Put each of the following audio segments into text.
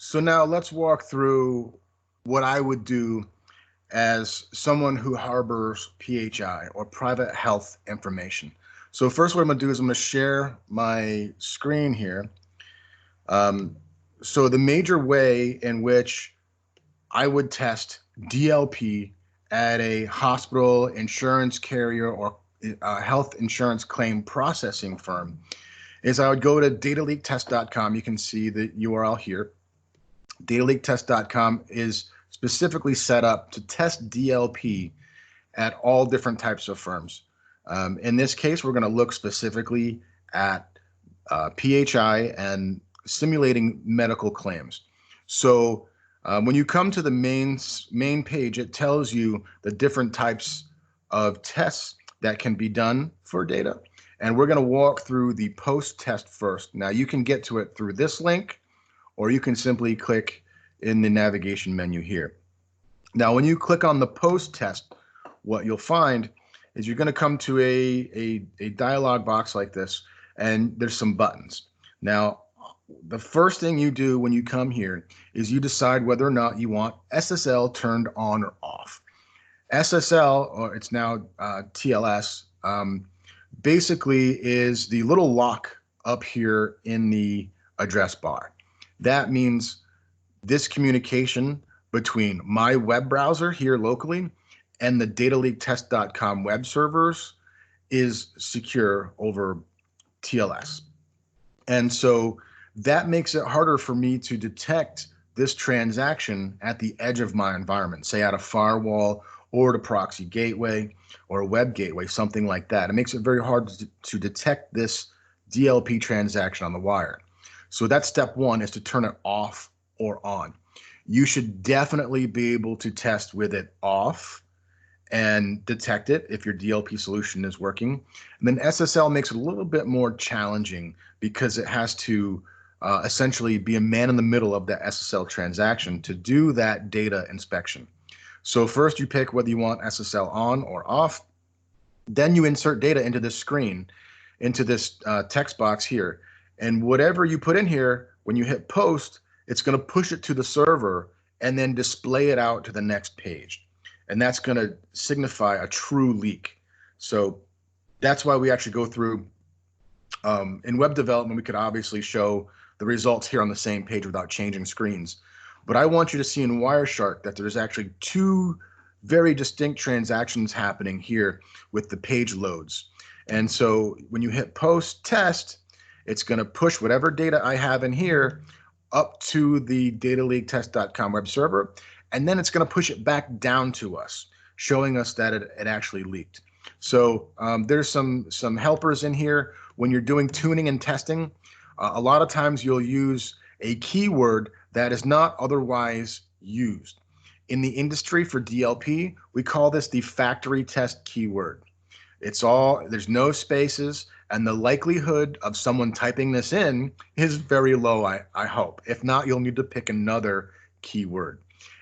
So now let's walk through what I would do as someone who harbors PHI or private health information. So first what I'm gonna do is I'm gonna share my screen here. Um, so the major way in which I would test DLP at a hospital, insurance carrier, or health insurance claim processing firm is I would go to dataleaktest.com. You can see the URL here. Dataleaktest.com is specifically set up to test DLP at all different types of firms. In this case, we're going to look specifically at PHI and simulating medical claims. So when you come to the main page, it tells you the different types of tests that can be done for data. And we're going to walk through the post test first. Now you can get to it through this link, or you can simply click in the navigation menu here. Now, when you click on the post test, what you'll find is you're going to come to a dialog box like this, and there's some buttons. Now, the first thing you do when you come here is you decide whether or not you want SSL turned on or off. SSL, or it's now TLS, basically is the little lock up here in the address bar. That means this communication between my web browser here locally and the dataleaktest.com web servers is secure over TLS. And so that makes it harder for me to detect this transaction at the edge of my environment, say at a firewall or at a proxy gateway or a web gateway, something like that. It makes it very hard to detect this DLP transaction on the wire. So that's step one, is to turn it off or on. You should definitely be able to test with it off and detect it if your DLP solution is working. And then SSL makes it a little bit more challenging because it has to essentially be a man in the middle of that SSL transaction to do that data inspection. So first you pick whether you want SSL on or off. Then you insert data into this screen, into this text box here. And whatever you put in here, when you hit post, it's going to push it to the server and then display it out to the next page. And that's going to signify a true leak. So that's why we actually go through, in web development, we could obviously show the results here on the same page without changing screens. But I want you to see in Wireshark that there's actually two very distinct transactions happening here with the page loads. And so when you hit post test, it's going to push whatever data I have in here up to the dataleaktest.com web server, and then it's going to push it back down to us, showing us that it actually leaked. So there's some helpers in here. When you're doing tuning and testing, a lot of times you'll use a keyword that is not otherwise used. In the industry for DLP, we call this the factory test keyword. There's no spaces, and the likelihood of someone typing this in is very low, I hope. If not, you'll need to pick another keyword.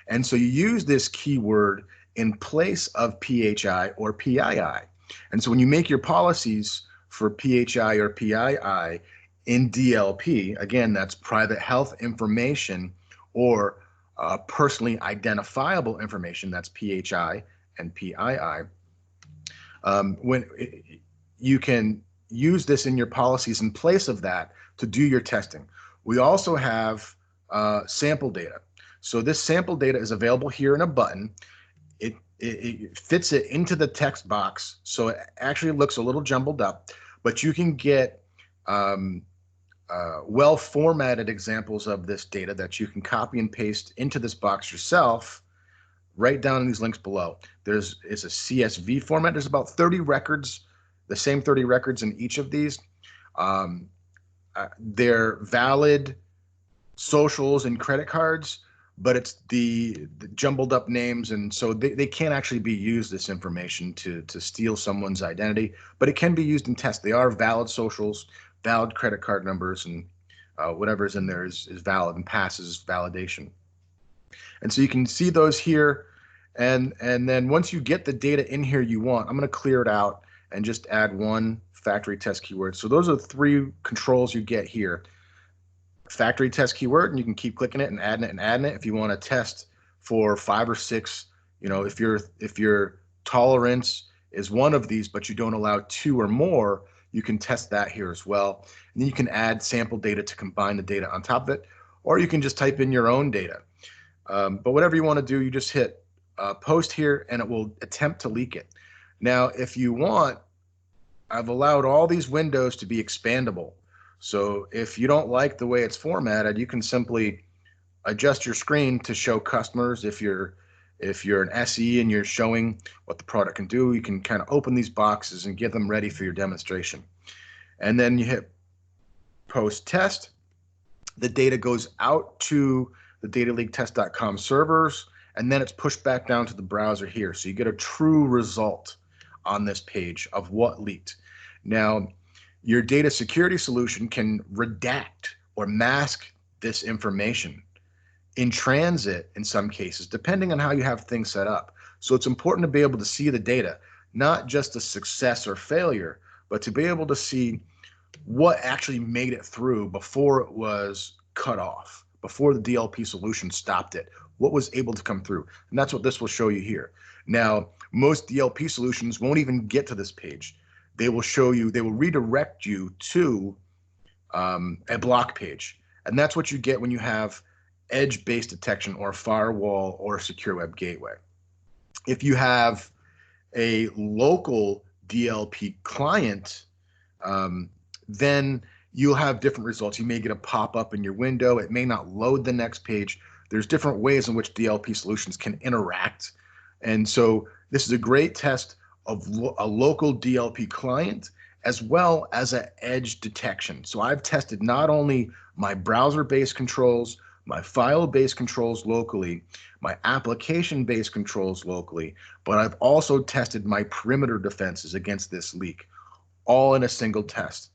And so you use this keyword in place of PHI or PII. And so when you make your policies for PHI or PII in DLP, again, that's private health information or personally identifiable information, that's PHI and PII. When you can use this in your policies in place of that to do your testing. We also have sample data. So this sample data is available here in a button. It fits it into the text box, so it actually looks a little jumbled up, but you can get well-formatted examples of this data that you can copy and paste into this box yourself, right down in these links below. It's a CSV format. There's about 30 records, the same 30 records in each of these. They're valid socials and credit cards, but it's the jumbled up names, and so they can't actually be used, this information, to steal someone's identity, but it can be used in tests. They are valid socials, valid credit card numbers, and whatever's in there is valid and passes validation. And so you can see those here, and then once you get the data in here you want, I'm going to clear it out and just add one factory test keyword. So those are the three controls you get here. factory test keyword, and you can keep clicking it and adding it and adding it. If you want to test for 5 or 6, if your tolerance is one of these, but you don't allow 2 or more, you can test that here as well. And then you can add sample data to combine the data on top of it, or you can just type in your own data. But whatever you want to do, you just hit post here and it will attempt to leak it. Now, if you want, I've allowed all these windows to be expandable. So if you don't like the way it's formatted, you can simply adjust your screen to show customers. If you're an SE and you're showing what the product can do, you can kind of open these boxes and get them ready for your demonstration. And then you hit post test. The data goes out to the dataleaguetest.com servers, and then it's pushed back down to the browser here. So you get a true result on this page of what leaked. Now, your data security solution can redact or mask this information in transit in some cases, depending on how you have things set up. So it's important to be able to see the data, not just a success or failure, but to be able to see what actually made it through before it was cut off, before the DLP solution stopped it, what was able to come through. And that's what this will show you here. Now, most DLP solutions won't even get to this page. They will show you, they will redirect you to a block page. And that's what you get when you have edge-based detection or firewall or secure web gateway. If you have a local DLP client, then you'll have different results. You may get a pop-up in your window. It may not load the next page. There's different ways in which DLP solutions can interact. And so this is a great test of a local DLP client as well as an edge detection. So I've tested not only my browser-based controls, my file-based controls locally, my application-based controls locally, but I've also tested my perimeter defenses against this leak, all in a single test.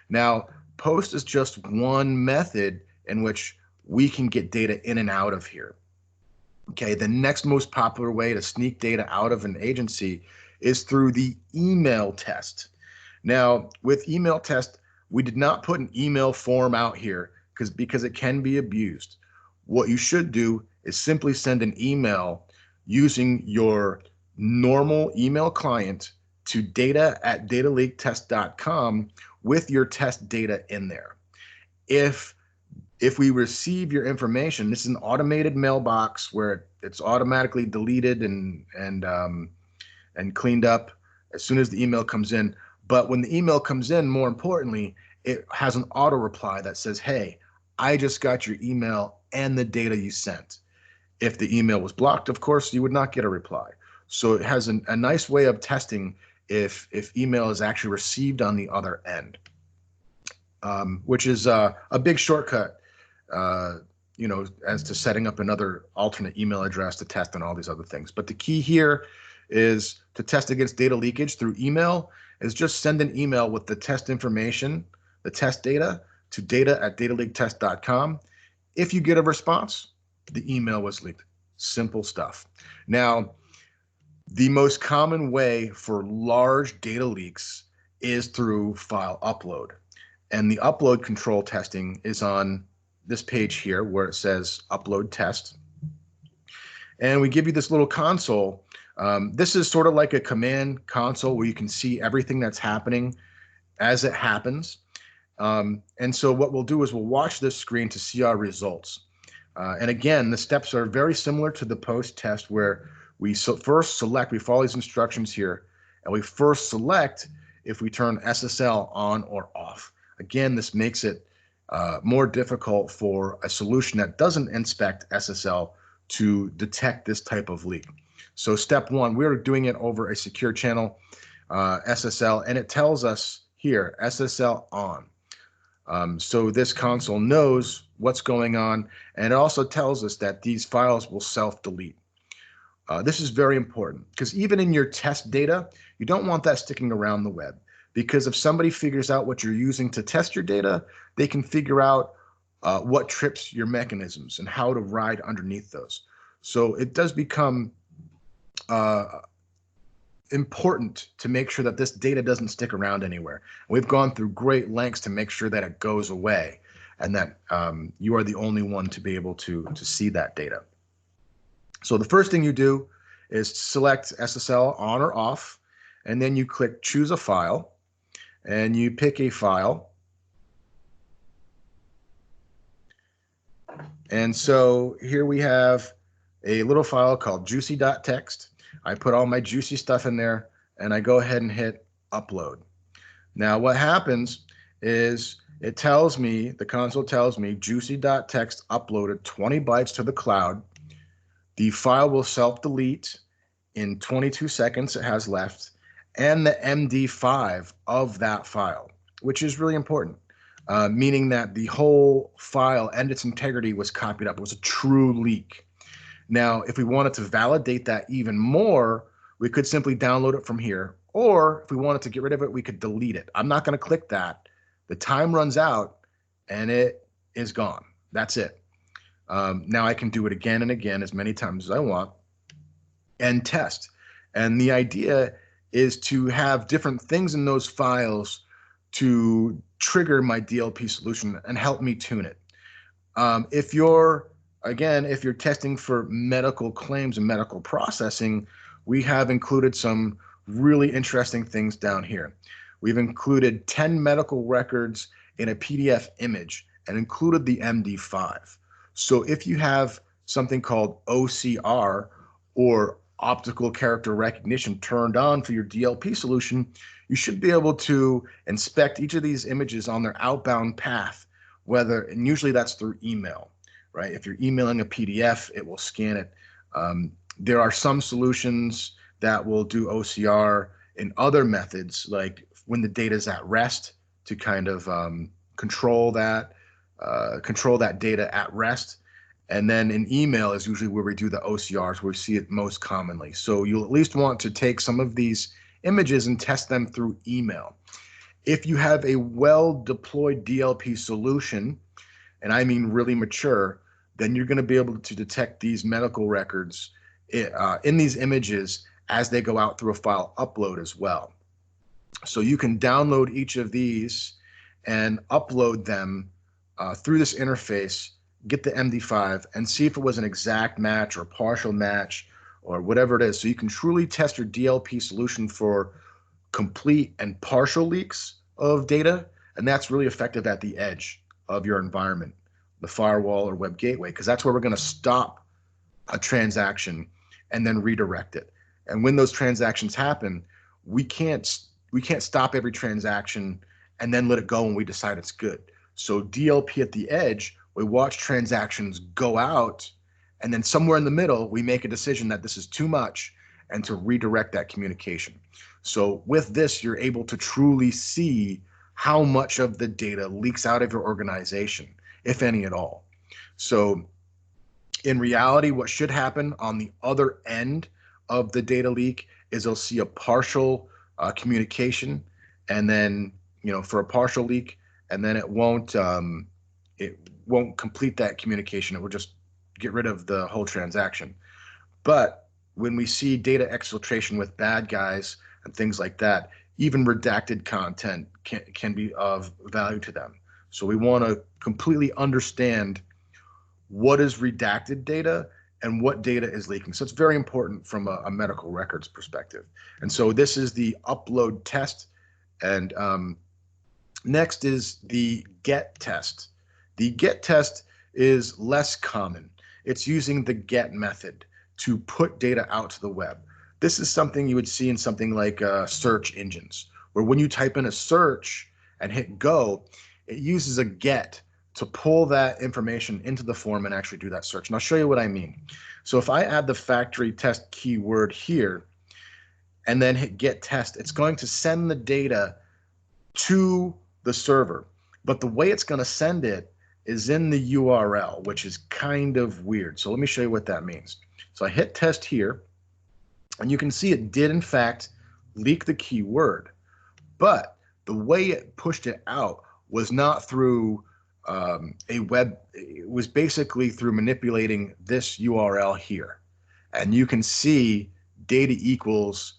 Now, post is just one method in which we can get data in and out of here. Okay, the next most popular way to sneak data out of an agency is through the email test. Now, with email test, we did not put an email form out here because it can be abused. What you should do is simply send an email using your normal email client to data@dataleaguetest.com with your test data in there. If we receive your information, this is an automated mailbox where it's automatically deleted and cleaned up as soon as the email comes in. But when the email comes in, more importantly, it has an auto reply that says, hey, I just got your email and the data you sent. If the email was blocked, of course, you would not get a reply. So it has a nice way of testing if email is actually received on the other end, which is a big shortcut, as to setting up another alternate email address to test and all these other things. But the key here is to test against data leakage through email is just send an email with the test information, the test data, to data@dataleaguetest.com. If you get a response, the email was leaked. Simple stuff. Now, the most common way for large data leaks is through file upload. And the upload control testing is on this page here where it says upload test. And we give you this little console. This is sort of like a command console where you can see everything that's happening as it happens. And so what we'll do is we'll watch this screen to see our results. And again, the steps are very similar to the post test where we first select, we follow these instructions here, and we first select if we turn SSL on or off. Again, this makes it more difficult for a solution that doesn't inspect SSL to detect this type of leak. So step one, we're doing it over a secure channel SSL, and it tells us here, SSL on. So this console knows what's going on, and it also tells us that these files will self-delete. This is very important because even in your test data, you don't want that sticking around the web, because if somebody figures out what you're using to test your data, they can figure out what trips your mechanisms and how to ride underneath those. So it does become important to make sure that this data doesn't stick around anywhere. We've gone through great lengths to make sure that it goes away. and that you are the only one to be able to see that data. So the first thing you do is select SSL on or off, and then you click choose a file, and you pick a file. And so here we have a little file called juicy.txt. I put all my juicy stuff in there, and I go ahead and hit upload. Now what happens is it tells me, the console tells me, juicy.txt uploaded 20 bytes to the cloud. The file will self-delete in 22 seconds it has left, and the MD5 of that file, which is really important, meaning that the whole file and its integrity was copied up. It was a true leak. Now, if we wanted to validate that even more, we could simply download it from here, or if we wanted to get rid of it, we could delete it. I'm not going to click that. The time runs out, and it is gone. That's it. Now I can do it again and again as many times as I want and test. And the idea is to have different things in those files to trigger my DLP solution and help me tune it. If you're testing for medical claims and medical processing, we have included some really interesting things down here. We've included 10 medical records in a PDF image and included the MD5. So if you have something called OCR, or optical character recognition, turned on for your DLP solution, you should be able to inspect each of these images on their outbound path, and usually that's through email, right? If you're emailing a PDF, it will scan it. There are some solutions that will do OCR in other methods, like when the data is at rest, to kind of control that data at rest. And then in email is usually where we do the OCRs, where we see it most commonly. So you'll at least want to take some of these images and test them through email. If you have a well-deployed DLP solution, and I mean really mature, then you're going to be able to detect these medical records in these images as they go out through a file upload as well. So you can download each of these and upload them through this interface, get the MD5, and see if it was an exact match or partial match or whatever it is. So you can truly test your DLP solution for complete and partial leaks of data, and that's really effective at the edge of your environment, the firewall or web gateway, because that's where we're going to stop a transaction and then redirect it. And when those transactions happen, we can't stop every transaction and then let it go when we decide it's good. So DLP at the edge, we watch transactions go out, and then somewhere in the middle, we make a decision that this is too much and to redirect that communication. So with this, you're able to truly see how much of the data leaks out of your organization, if any at all. So in reality, what should happen on the other end of the data leak is you'll see a partial communication, and then, for a partial leak, and then it won't complete that communication. It will just get rid of the whole transaction. But when we see data exfiltration with bad guys and things like that, even redacted content can be of value to them. So we want to completely understand what is redacted data and what data is leaking. So it's very important from a medical records perspective. And so this is the upload test. And next is the get test. The get test is less common. It's using the get method to put data out to the web. This is something you would see in something like search engines, where when you type in a search and hit go, it uses a get to pull that information into the form and actually do that search. And I'll show you what I mean. So if I add the factory test keyword here and then hit get test, it's going to send the data to the server. But the way it's going to send it is in the URL, which is kind of weird. So let me show you what that means. So I hit test here, and you can see it did in fact leak the keyword, but the way it pushed it out was not through a web. It was basically through manipulating this URL here, and you can see data equals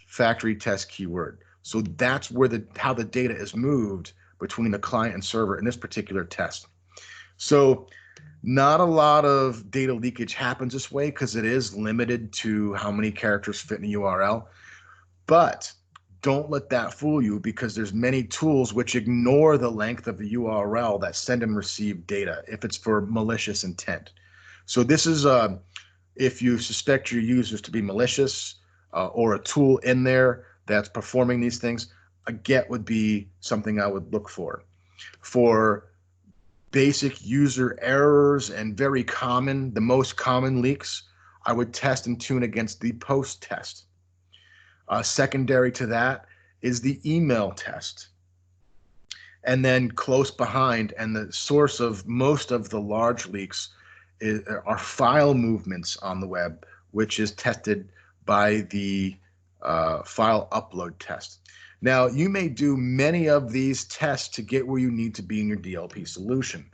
factory test keyword. So that's where how the data is moved between the client and server in this particular test. So not a lot of data leakage happens this way because it is limited to how many characters fit in a URL. But don't let that fool you, because there's many tools which ignore the length of the URL that send and receive data if it's for malicious intent. So this is if you suspect your users to be malicious or a tool in there that's performing these things, a GET would be something I would look for. For basic user errors and very common, the most common leaks, I would test and tune against the post test. Secondary to that is the email test. And then close behind, and the source of most of the large leaks are file movements on the web, which is tested by the file upload test. Now, you may do many of these tests to get where you need to be in your DLP solution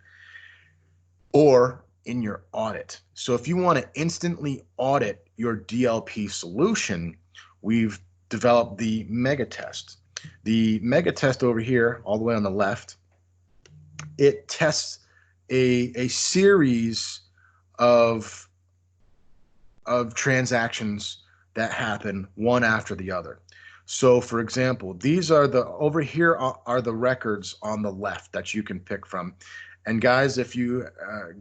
or in your audit. So if you want to instantly audit your DLP solution, we've developed the mega test. The mega test over here, all the way on the left, it tests a series of transactions that happen one after the other. So for example, these are over here are the records on the left that you can pick from. And guys, if you,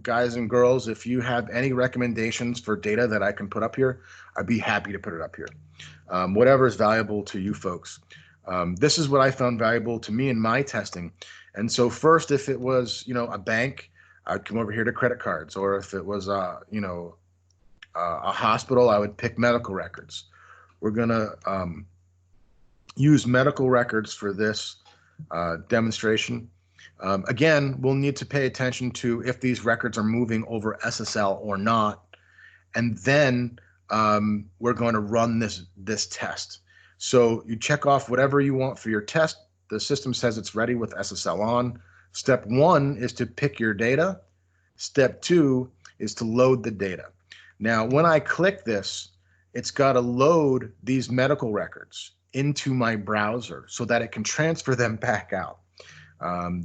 guys and girls, if you have any recommendations for data that I can put up here, I'd be happy to put it up here. Whatever is valuable to you folks. This is what I found valuable to me in my testing. And so first, if it was, a bank, I'd come over here to credit cards, or if it was, a hospital, I would pick medical records. We're gonna use medical records for this demonstration. Again, we'll need to pay attention to if these records are moving over SSL or not. And then we're going to run this test. So you check off whatever you want for your test. The system says it's ready with SSL on. Step 1 is to pick your data. Step 2 is to load the data. Now, when I click this, it's got to load these medical records into my browser so that it can transfer them back out.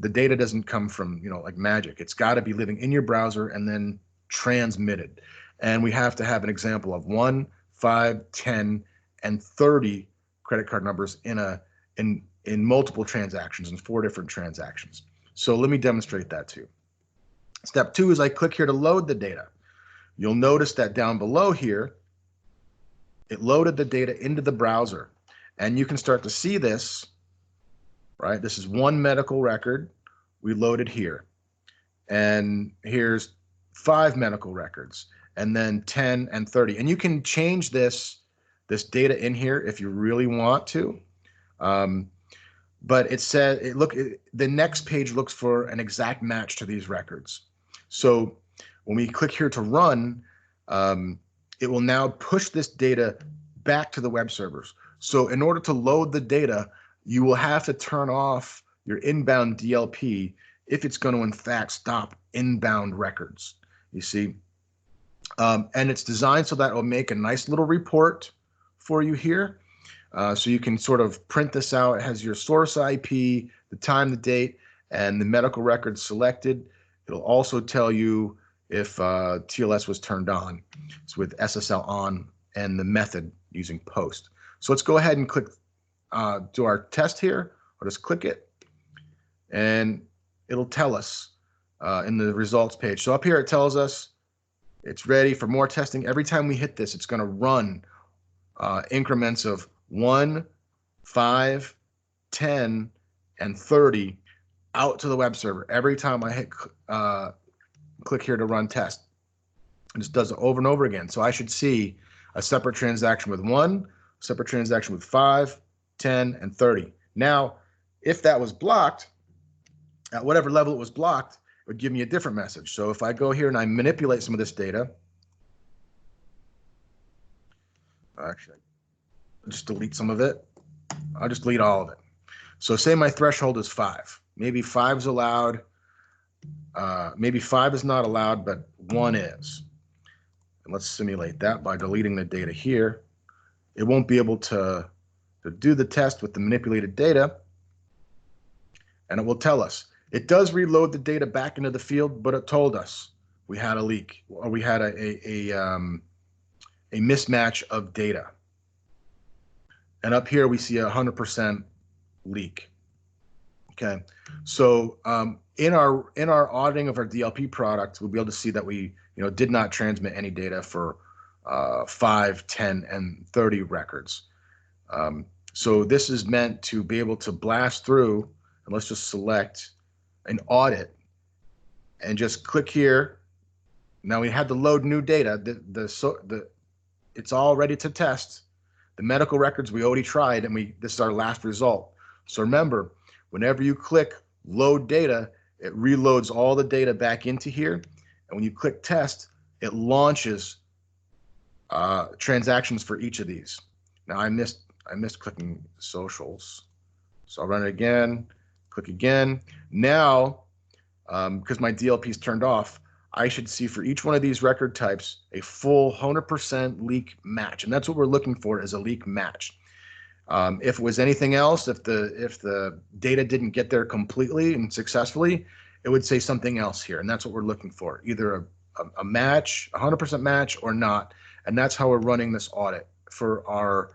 The data doesn't come from, like magic. It's got to be living in your browser and then transmitted. And we have to have an example of 1, 5, 10, and 30 credit card numbers in multiple transactions, in 4 different transactions. So let me demonstrate that too. Step 2 is I click here to load the data. You'll notice that down below here, it loaded the data into the browser. And you can start to see this, right? This is 1 medical record we loaded here. And here's 5 medical records, and then 10 and 30. And you can change this data in here if you really want to. But it said, the next page looks for an exact match to these records. So when we click here to run, it will now push this data back to the web servers. So in order to load the data, you will have to turn off your inbound DLP if it's going to in fact stop inbound records, you see. And it's designed so that it will make a nice little report for you here. So you can sort of print this out. It has your source IP, the time, the date, and the medical records selected. It'll also tell you if TLS was turned on. It's with SSL on and the method using post. So let's go ahead and click do our test here. I'll just click it, and it'll tell us in the results page. So up here it tells us it's ready for more testing. Every time we hit this, it's going to run increments of 1, 5, 10, and 30 out to the web server. Every time I hit click here to run test, it just does it over and over again. So I should see a separate transaction with 1, separate transaction with 5, 10, and 30. Now, if that was blocked, at whatever level it was blocked, it would give me a different message. So if I go here and I manipulate some of this data, actually, I'll just delete some of it. I'll just delete all of it. So say my threshold is 5. Maybe 5 is allowed. Maybe 5 is not allowed, but 1 is. And let's simulate that by deleting the data here. It won't be able to do the test with the manipulated data. and it will tell us. It does reload the data back into the field, but it told us we had a leak, or we had a mismatch of data. And up here we see 100% leak. Okay, so in our auditing of our DLP product, we'll be able to see that we did not transmit any data for 5, 10, and 30 records. So this is meant to be able to blast through, and let's just select an audit and just click here. Now we had to load new data. It's all ready to test. The medical records we already tried, and this is our last result. So remember, whenever you click load data, it reloads all the data back into here. And when you click test, it launches transactions for each of these. Now I missed clicking socials. So I'll run it again, click again. Now, because my DLP is turned off, I should see for each one of these record types a full 100% leak match. And that's what we're looking for, is a leak match. If it was anything else, if the data didn't get there completely and successfully, it would say something else here. And that's what we're looking for, either a match, 100% match, or not. And that's how we're running this audit for our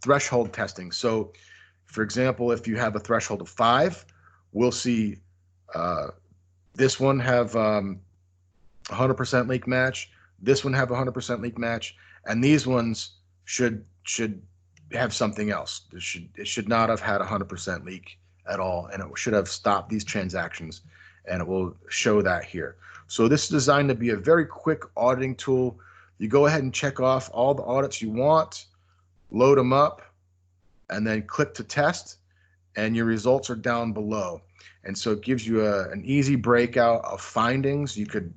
threshold testing. So for example, if you have a threshold of 5, we'll see this one have 100% leak match, this one have 100% leak match, and these ones should have something else. It should not have had 100% leak at all, and it should have stopped these transactions, and it will show that here. So this is designed to be a very quick auditing tool. You go ahead and check off all the audits you want, load them up, and then click to test, and your results are down below. And so it gives you an easy breakout of findings. You could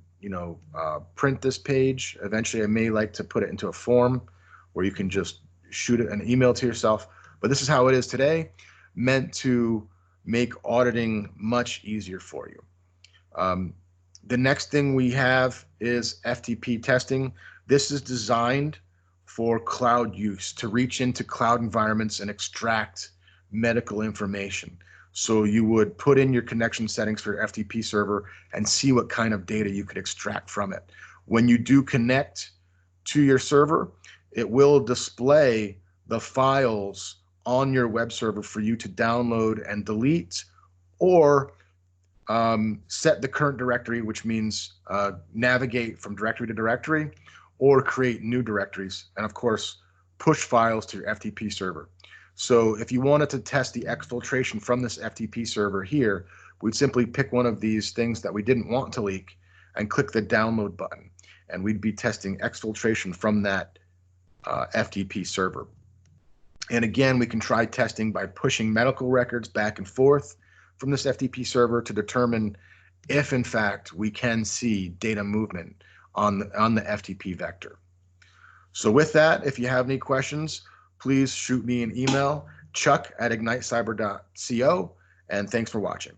print this page. Eventually I may like to put it into a form where you can just shoot it an email to yourself. But this is how it is today, meant to make auditing much easier for you. The next thing we have is FTP testing. This is designed for cloud use, to reach into cloud environments and extract medical information. So you would put in your connection settings for your FTP server and see what kind of data you could extract from it. When you do connect to your server, it will display the files on your web server for you to download and delete, or set the current directory, which means navigate from directory to directory, or create new directories, and of course push files to your FTP server. So if you wanted to test the exfiltration from this FTP server here, we'd simply pick one of these things that we didn't want to leak and click the download button, and we'd be testing exfiltration from that FTP server. And again, we can try testing by pushing medical records back and forth from this FTP server to determine if in fact we can see data movement on the FTP vector. So with that, if you have any questions, please shoot me an email, chuck@ignitecyber.co, and thanks for watching.